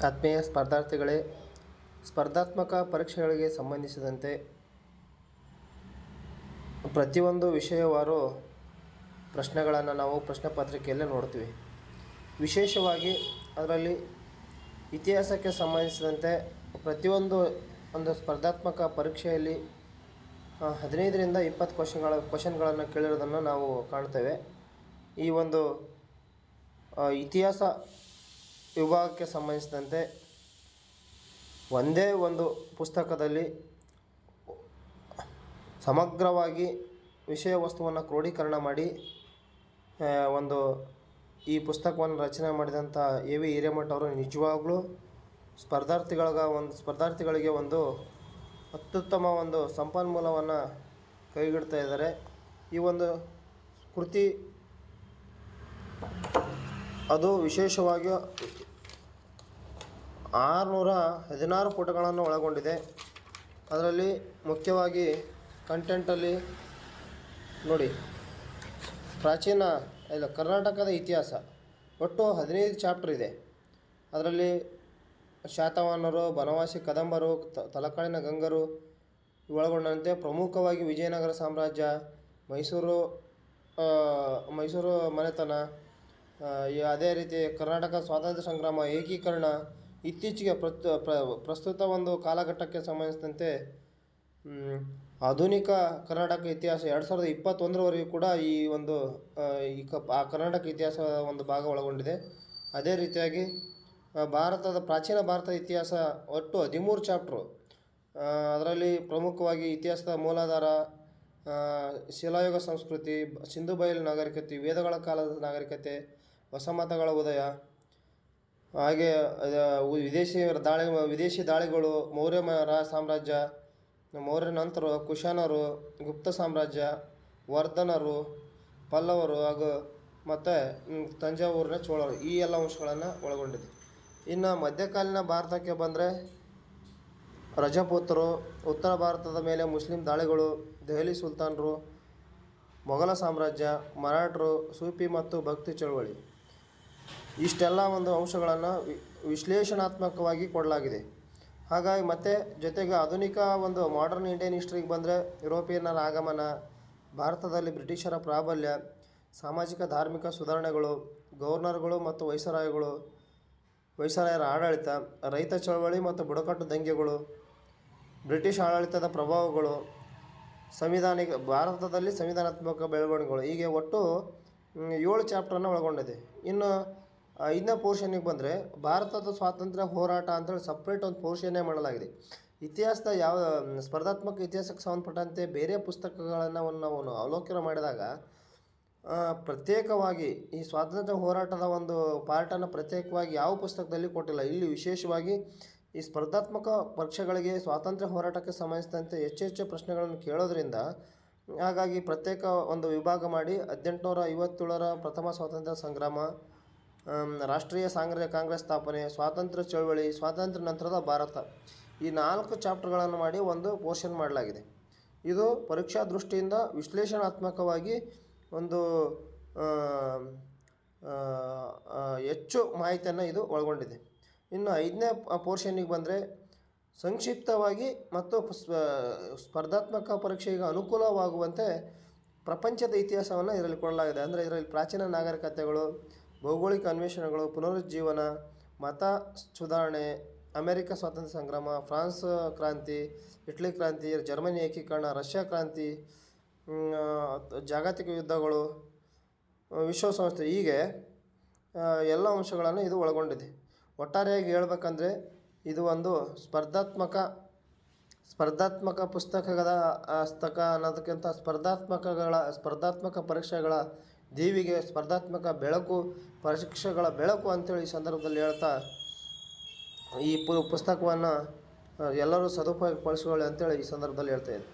ಆತ್ಮೀಯ ಸ್ಪರ್ಧಾರ್ಥಿಗಳೇ, ಸ್ಪರ್ಧಾತ್ಮಕ ಪರೀಕ್ಷೆಗಳಿಗೆ ಸಂಬಂಧಿಸಿದಂತೆ ಪ್ರತಿಯೊಂದು ವಿಷಯವಾರು ಪ್ರಶ್ನೆಗಳನ್ನು ನಾವು ಪ್ರಶ್ನೆ ಪತ್ರಿಕೆಯಲ್ಲೇ ನೋಡ್ತೀವಿ. ವಿಶೇಷವಾಗಿ ಅದರಲ್ಲಿ ಇತಿಹಾಸಕ್ಕೆ ಸಂಬಂಧಿಸಿದಂತೆ ಪ್ರತಿಯೊಂದು ಸ್ಪರ್ಧಾತ್ಮಕ ಪರೀಕ್ಷೆಯಲ್ಲಿ 15ರಿಂದ 20 ಕ್ವಶನ್ಗಳನ್ನು ಕೇಳಿರೋದನ್ನು ನಾವು ಕಾಣ್ತೇವೆ. ಈ ಒಂದು ಇತಿಹಾಸ ವಿಭಾಗಕ್ಕೆ ಸಂಬಂಧಿಸಿದಂತೆ ಒಂದೇ ಒಂದು ಪುಸ್ತಕದಲ್ಲಿ ಸಮಗ್ರವಾಗಿ ವಿಷಯ ವಸ್ತುವನ್ನು ಕ್ರೋಢೀಕರಣ ಮಾಡಿ ಈ ಪುಸ್ತಕವನ್ನು ರಚನೆ ಮಾಡಿದಂಥ ಎ ವಿ ಹಿರೇಮಠ ಅವರು ನಿಜವಾಗ್ಲೂ ಸ್ಪರ್ಧಾರ್ಥಿಗಳಿಗೆ ಒಂದು ಅತ್ಯುತ್ತಮ ಸಂಪನ್ಮೂಲವನ್ನು ಕೈಗಿಡ್ತಾ ಇದ್ದಾರೆ. ಈ ಒಂದು ಕೃತಿ ಅದು ವಿಶೇಷವಾಗಿ 616 ಪುಟಗಳನ್ನು ಒಳಗೊಂಡಿದೆ. ಅದರಲ್ಲಿ ಮುಖ್ಯವಾಗಿ ಕಂಟೆಂಟಲ್ಲಿ ನೋಡಿ, ಕರ್ನಾಟಕದ ಇತಿಹಾಸ ಒಟ್ಟು 15 ಚಾಪ್ಟರ್ ಇದೆ. ಅದರಲ್ಲಿ ಶಾತವಾಹನರು, ಬನವಾಸಿ ಕದಂಬರು, ತಲಕಾಡಿನ ಗಂಗರು ಒಳಗೊಂಡಂತೆ ಪ್ರಮುಖವಾಗಿ ವಿಜಯನಗರ ಸಾಮ್ರಾಜ್ಯ, ಮೈಸೂರು ಮನೆತನ, ಅದೇ ರೀತಿ ಕರ್ನಾಟಕ ಸ್ವಾತಂತ್ರ್ಯ ಸಂಗ್ರಾಮ, ಏಕೀಕರಣ, ಇತ್ತೀಚೆಗೆ ಪ್ರಸ್ತುತ ಕಾಲಘಟ್ಟಕ್ಕೆ ಸಂಬಂಧಿಸಿದಂತೆ ಆಧುನಿಕ ಕರ್ನಾಟಕ ಇತಿಹಾಸ 2021ರವರೆಗೂ ಕೂಡ ಆ ಕರ್ನಾಟಕ ಇತಿಹಾಸದ ಭಾಗ ಒಳಗೊಂಡಿದೆ. ಅದೇ ರೀತಿಯಾಗಿ ಪ್ರಾಚೀನ ಭಾರತದ ಇತಿಹಾಸ ಒಟ್ಟು 13 ಚಾಪ್ಟ್ರು. ಅದರಲ್ಲಿ ಪ್ರಮುಖವಾಗಿ ಇತಿಹಾಸದ ಮೂಲಾಧಾರ, ಶಿಲಾಯುಗ ಸಂಸ್ಕೃತಿ, ಸಿಂಧು ಬಯಲು ನಾಗರಿಕತೆ, ವೇದಗಳ ಕಾಲದ ನಾಗರಿಕತೆ, ಹೊಸ ಮತಗಳ ಉದಯ, ಹಾಗೆ ವಿದೇಶಿ ದಾಳಿಗಳು, ಮೌರ್ಯ ಸಾಮ್ರಾಜ್ಯ, ಮೌರ್ಯ ನಂತರ ಕುಶಾನರು, ಗುಪ್ತ ಸಾಮ್ರಾಜ್ಯ, ವರ್ಧನರು, ಪಲ್ಲವರು ಹಾಗೂ ಮತ್ತು ತಂಜಾವೂರಿನ ಚೋಳರು, ಈ ಎಲ್ಲ ಅಂಶಗಳನ್ನು ಒಳಗೊಂಡಿದೆ. ಇನ್ನು ಮಧ್ಯಕಾಲೀನ ಭಾರತಕ್ಕೆ ಬಂದರೆ ರಜಪೂತರು, ಉತ್ತರ ಭಾರತದ ಮೇಲೆ ಮುಸ್ಲಿಂ ದಾಳಿಗಳು, ದೆಹಲಿ ಸುಲ್ತಾನರು, ಮೊಘಲ ಸಾಮ್ರಾಜ್ಯ, ಮರಾಠರು, ಸೂಫಿ ಮತ್ತು ಭಕ್ತಿ ಚಳವಳಿ, ಇಷ್ಟೆಲ್ಲ ಅಂಶಗಳನ್ನು ವಿಶ್ಲೇಷಣಾತ್ಮಕವಾಗಿ ಕೊಡಲಾಗಿದೆ. ಹಾಗಾಗಿ ಮತ್ತೆ ಜೊತೆಗೆ ಆಧುನಿಕ ಮಾಡರ್ನ್ ಇಂಡಿಯನ್ ಹಿಸ್ಟ್ರಿಗೆ ಬಂದರೆ ಯುರೋಪಿಯನ್ನರ ಆಗಮನ, ಭಾರತದಲ್ಲಿ ಬ್ರಿಟಿಷರ ಪ್ರಾಬಲ್ಯ, ಸಾಮಾಜಿಕ ಧಾರ್ಮಿಕ ಸುಧಾರಣೆಗಳು, ಗವರ್ನರ್ಗಳು ಮತ್ತು ವೈಸರಾಯರ ಆಡಳಿತ, ರೈತ ಚಳವಳಿ ಮತ್ತು ಬುಡಕಟ್ಟು ದಂಗೆಗಳು, ಬ್ರಿಟಿಷ್ ಆಡಳಿತದ ಪ್ರಭಾವಗಳು, ಭಾರತದಲ್ಲಿ ಸಂವಿಧಾನಾತ್ಮಕ ಬೆಳವಣಿಗೆಗಳು, ಹೀಗೆ ಒಟ್ಟು 7 ಚಾಪ್ಟರನ್ನು ಒಳಗೊಂಡಿದೆ. ಇನ್ನು 5ನೇ ಪೋರ್ಷನ್ನಿಗೆ ಬಂದರೆ ಭಾರತದ ಸ್ವಾತಂತ್ರ್ಯ ಹೋರಾಟ ಅಂತೇಳಿ ಸಪ್ರೇಟ್ ಒಂದು ಪೋರ್ಷನ್ನೇ ಮಾಡಲಾಗಿದೆ. ಇತಿಹಾಸದ ಸ್ಪರ್ಧಾತ್ಮಕ ಇತಿಹಾಸಕ್ಕೆ ಸಂಬಂಧಪಟ್ಟಂತೆ ಬೇರೆ ಪುಸ್ತಕಗಳನ್ನು ನಾವು ಅವಲೋಕನ ಮಾಡಿದಾಗ ಪ್ರತ್ಯೇಕವಾಗಿ ಈ ಸ್ವಾತಂತ್ರ್ಯ ಹೋರಾಟದ ಪಾರ್ಟನ್ನು ಪ್ರತ್ಯೇಕವಾಗಿ ಯಾವ ಪುಸ್ತಕದಲ್ಲಿ ಕೊಟ್ಟಿಲ್ಲ. ಇಲ್ಲಿ ವಿಶೇಷವಾಗಿ ಈ ಸ್ಪರ್ಧಾತ್ಮಕ ಪರೀಕ್ಷೆಗಳಿಗೆ ಸ್ವಾತಂತ್ರ್ಯ ಹೋರಾಟಕ್ಕೆ ಸಂಬಂಧಿಸಿದಂತೆ ಹೆಚ್ಚೆಚ್ಚು ಪ್ರಶ್ನೆಗಳನ್ನು ಕೇಳೋದ್ರಿಂದ ಹಾಗಾಗಿ ಪ್ರತ್ಯೇಕ ವಿಭಾಗ ಮಾಡಿ 1857ರ ಪ್ರಥಮ ಸ್ವಾತಂತ್ರ್ಯ ಸಂಗ್ರಾಮ, ರಾಷ್ಟ್ರೀಯ ಕಾಂಗ್ರೆಸ್ ಸ್ಥಾಪನೆ, ಸ್ವಾತಂತ್ರ್ಯ ಚಳವಳಿ, ಸ್ವಾತಂತ್ರ್ಯ ನಂತರದ ಭಾರತ, ಈ 4 ಚಾಪ್ಟರ್ಗಳನ್ನು ಮಾಡಿ ಒಂದು ಪೋರ್ಷನ್ ಮಾಡಲಾಗಿದೆ. ಇದು ಪರೀಕ್ಷಾ ದೃಷ್ಟಿಯಿಂದ ವಿಶ್ಲೇಷಣಾತ್ಮಕವಾಗಿ ಹೆಚ್ಚು ಮಾಹಿತಿಯನ್ನು ಇದು ಒಳಗೊಂಡಿದೆ. ಇನ್ನು 5ನೇ ಪೋರ್ಷನ್ನಿಗೆ ಬಂದರೆ ಸಂಕ್ಷಿಪ್ತವಾಗಿ ಮತ್ತು ಸ್ಪರ್ಧಾತ್ಮಕ ಪರೀಕ್ಷೆಗೆ ಅನುಕೂಲವಾಗುವಂತೆ ಪ್ರಪಂಚದ ಇತಿಹಾಸವನ್ನು ಇದರಲ್ಲಿ ಕೊಡಲಾಗಿದೆ. ಅಂದರೆ ಇದರಲ್ಲಿ ಪ್ರಾಚೀನ ನಾಗರಿಕತೆಗಳು, ಭೌಗೋಳಿಕ ಅನ್ವೇಷಣೆಗಳು, ಪುನರುಜ್ಜೀವನ, ಮತ ಸುಧಾರಣೆ, ಅಮೆರಿಕ ಸ್ವಾತಂತ್ರ್ಯ ಸಂಗ್ರಾಮ, ಫ್ರಾನ್ಸ್ ಕ್ರಾಂತಿ, ಇಟಲಿ ಕ್ರಾಂತಿ, ಜರ್ಮನಿ ಏಕೀಕರಣ, ರಷ್ಯಾ ಕ್ರಾಂತಿ, ಜಾಗತಿಕ ಯುದ್ಧಗಳು, ವಿಶ್ವಸಂಸ್ಥೆ, ಹೀಗೆ ಎಲ್ಲ ಅಂಶಗಳನ್ನು ಇದು ಒಳಗೊಂಡಿದೆ. ಒಟ್ಟಾರೆಯಾಗಿ ಹೇಳ್ಬೇಕಂದ್ರೆ ಇದು ಸ್ಪರ್ಧಾತ್ಮಕ ಪುಸ್ತಕದ ಅನ್ನೋದಕ್ಕಿಂತ ಸ್ಪರ್ಧಾತ್ಮಕ ಪರೀಕ್ಷೆಗಳ ದೇವಿಗೆ ಸ್ಪರ್ಧಾತ್ಮಕ ಬೆಳಕು, ಪರೀಕ್ಷೆಗಳ ಬೆಳಕು ಅಂತೇಳಿ ಈ ಸಂದರ್ಭದಲ್ಲಿ ಹೇಳ್ತಾ ಈ ಪುಸ್ತಕವನ್ನು ಎಲ್ಲರೂ ಸದುಪಯೋಗಪಡಿಸ್ಕೊಳ್ಳಿ ಅಂತೇಳಿ ಈ ಸಂದರ್ಭದಲ್ಲಿ ಹೇಳ್ತಾಯಿದ್ದೆ.